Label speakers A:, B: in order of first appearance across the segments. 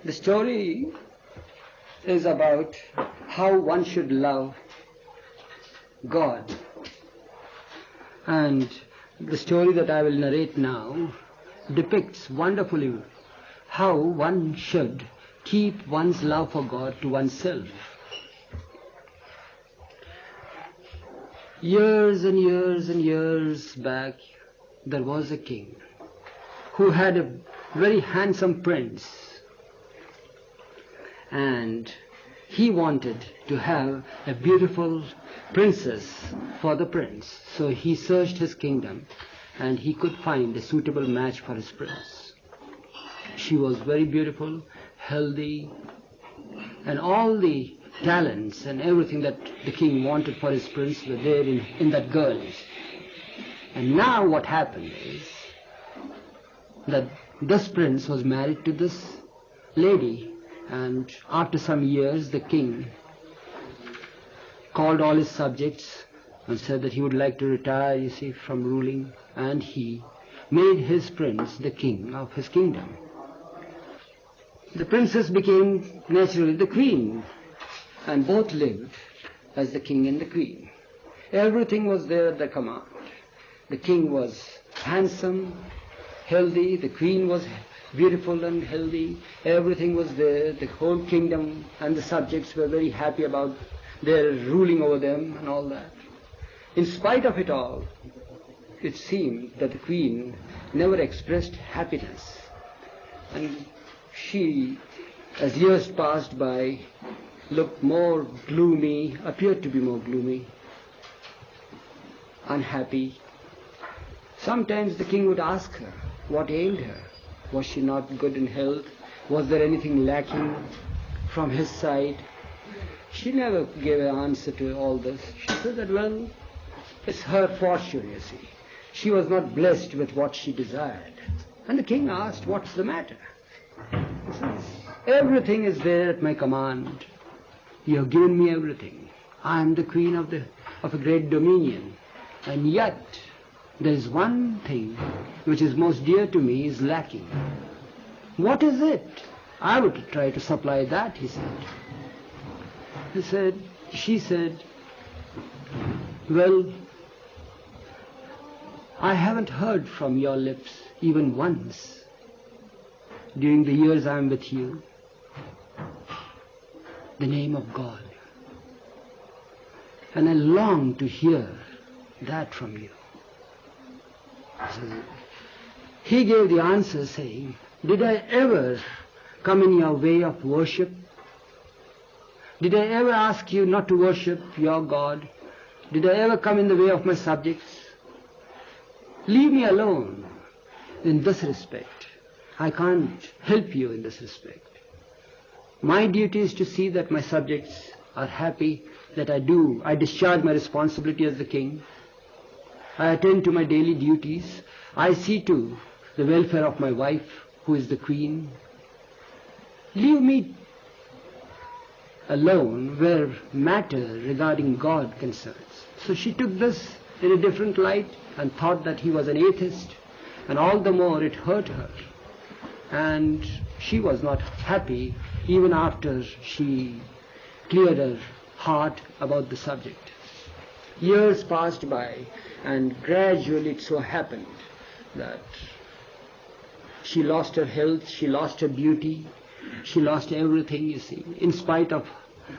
A: The story is about how one should love God. And the story that I will narrate now depicts wonderfully how one should keep one's love for God to oneself. Years and years and years back, there was a king who had a very handsome prince, and he wanted to have a beautiful princess for the prince. So he searched his kingdom and he could find a suitable match for his prince. She was very beautiful, healthy, and all the talents and everything that the king wanted for his prince were there in that girl. And now what happened is that this prince was married to this lady, and after some years the king called all his subjects and said that he would like to retire, you see, from ruling, and he made his prince the king of his kingdom. The princess became naturally the queen, and both lived as the king and the queen. Everything was there at their command. The king was handsome, healthy, the queen was beautiful and healthy, everything was there, the whole kingdom and the subjects were very happy about their ruling over them and all that. In spite of it all, it seemed that the queen never expressed happiness, and she, as years passed by, looked more gloomy, appeared to be more gloomy, unhappy. Sometimes the king would ask her what ailed her. Was she not good in health? Was there anything lacking from his side? She never gave an answer to all this. She said that, well, it's her fortune, you see. She was not blessed with what she desired. And the king asked, what's the matter? He says, everything is there at my command. You have given me everything. I am the queen of a great dominion. And yet, there is one thing which is most dear to me is lacking. What is it? I would try to supply that, he said. She said, well, I haven't heard from your lips even once during the years I am with you the name of God. And I long to hear that from you. So he gave the answer saying, did I ever come in your way of worship? Did I ever ask you not to worship your God? Did I ever come in the way of my subjects? Leave me alone in this respect. I can't help you in this respect. My duty is to see that my subjects are happy, that I discharge my responsibility as the king. I attend to my daily duties. I see to the welfare of my wife, who is the queen. Leave me alone where matter regarding God concerns. So she took this in a different light and thought that he was an atheist, and all the more it hurt her. And she was not happy even after she cleared her heart about the subject. Years passed by, and gradually it so happened that she lost her health, she lost her beauty, she lost everything, you see, in spite of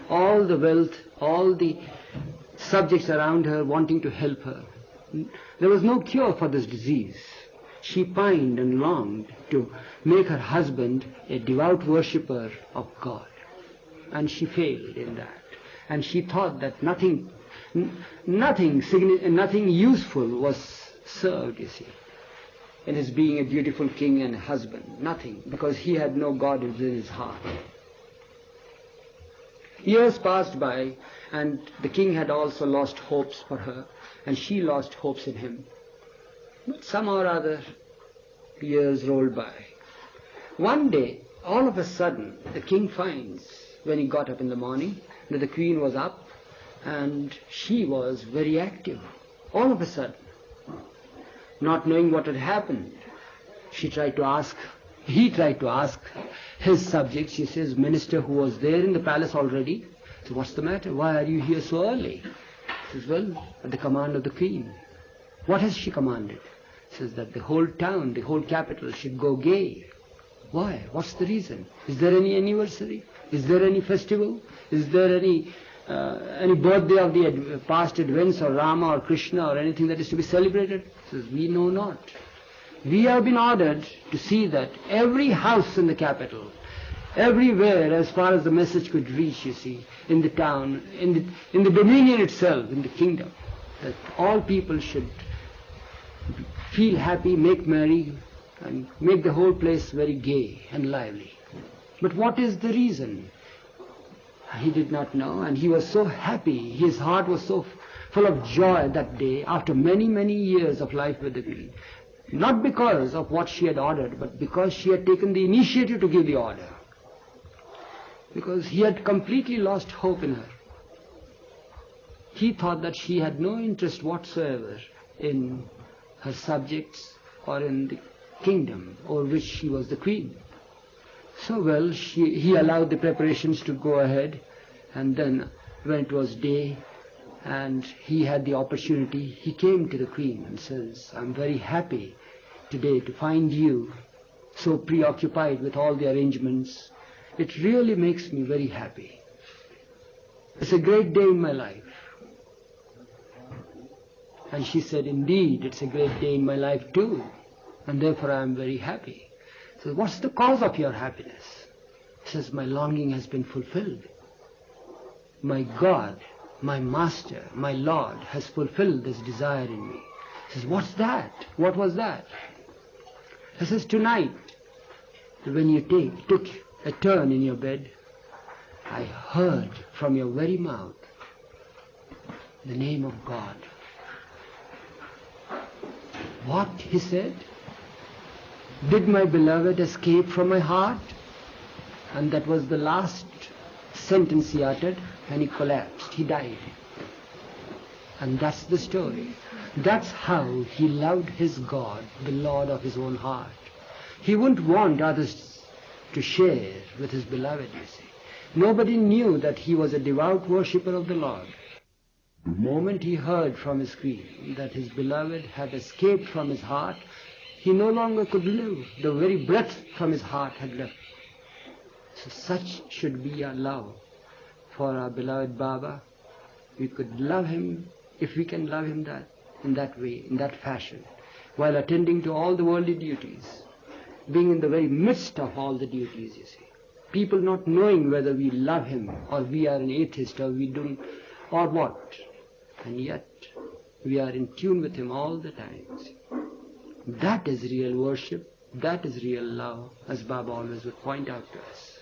A: all the wealth, all the subjects around her wanting to help her. There was no cure for this disease. She pined and longed to make her husband a devout worshipper of God, and she failed in that. And she thought that nothing useful was served, you see, in his being a beautiful king and husband. Nothing, because he had no God in his heart. Years passed by, and the king had also lost hopes for her, and she lost hopes in him. But somehow or other, years rolled by. One day, all of a sudden, the king finds, when he got up in the morning, that the queen was up, and she was very active. All of a sudden, not knowing what had happened, she tried to ask He tried to ask his subjects, he says, minister who was there in the palace already, so what's the matter? Why are you here so early? He says, well, at the command of the queen. What has she commanded? He says that the whole town, the whole capital should go gay. Why? What's the reason? Is there any anniversary? Is there any festival? Is there any birthday of the past advents or Rama or Krishna or anything that is to be celebrated? He says, we know not. We have been ordered to see that every house in the capital, everywhere as far as the message could reach, you see, in the town, in the dominion itself, in the kingdom, that all people should feel happy, make merry, and make the whole place very gay and lively. But what is the reason? He did not know, and he was so happy, his heart was so full of joy that day, after many, many years of life with the queen. Not because of what she had ordered, but because she had taken the initiative to give the order. Because he had completely lost hope in her. He thought that she had no interest whatsoever in her subjects or in the kingdom over which she was the queen. So well, he allowed the preparations to go ahead, and then when it was day and he had the opportunity, he came to the queen and says, I'm very happy today to find you so preoccupied with all the arrangements. It really makes me very happy. It's a great day in my life. And she said, indeed, it's a great day in my life too, and therefore I am very happy. So what's the cause of your happiness? He says, my longing has been fulfilled. My God, my Master, my Lord has fulfilled this desire in me. He says, what's that? What was that? He says, tonight, when you took a turn in your bed, I heard from your very mouth the name of God. What? He said. Did my beloved escape from my heart? And that was the last sentence he uttered, and he collapsed. He died. And that's the story. That's how he loved his God, the Lord of his own heart. He wouldn't want others to share with his beloved, you see. Nobody knew that he was a devout worshipper of the Lord. The moment he heard from his queen that his beloved had escaped from his heart, he no longer could live. The very breath from his heart had left. So such should be our love for our beloved Baba. We could love him, if we can love him in that way, in that fashion, while attending to all the worldly duties, being in the very midst of all the duties, you see. People not knowing whether we love him or we are an atheist or we don't, or what. And yet we are in tune with him all the time. That is real worship, that is real love, as Baba always would point out to us.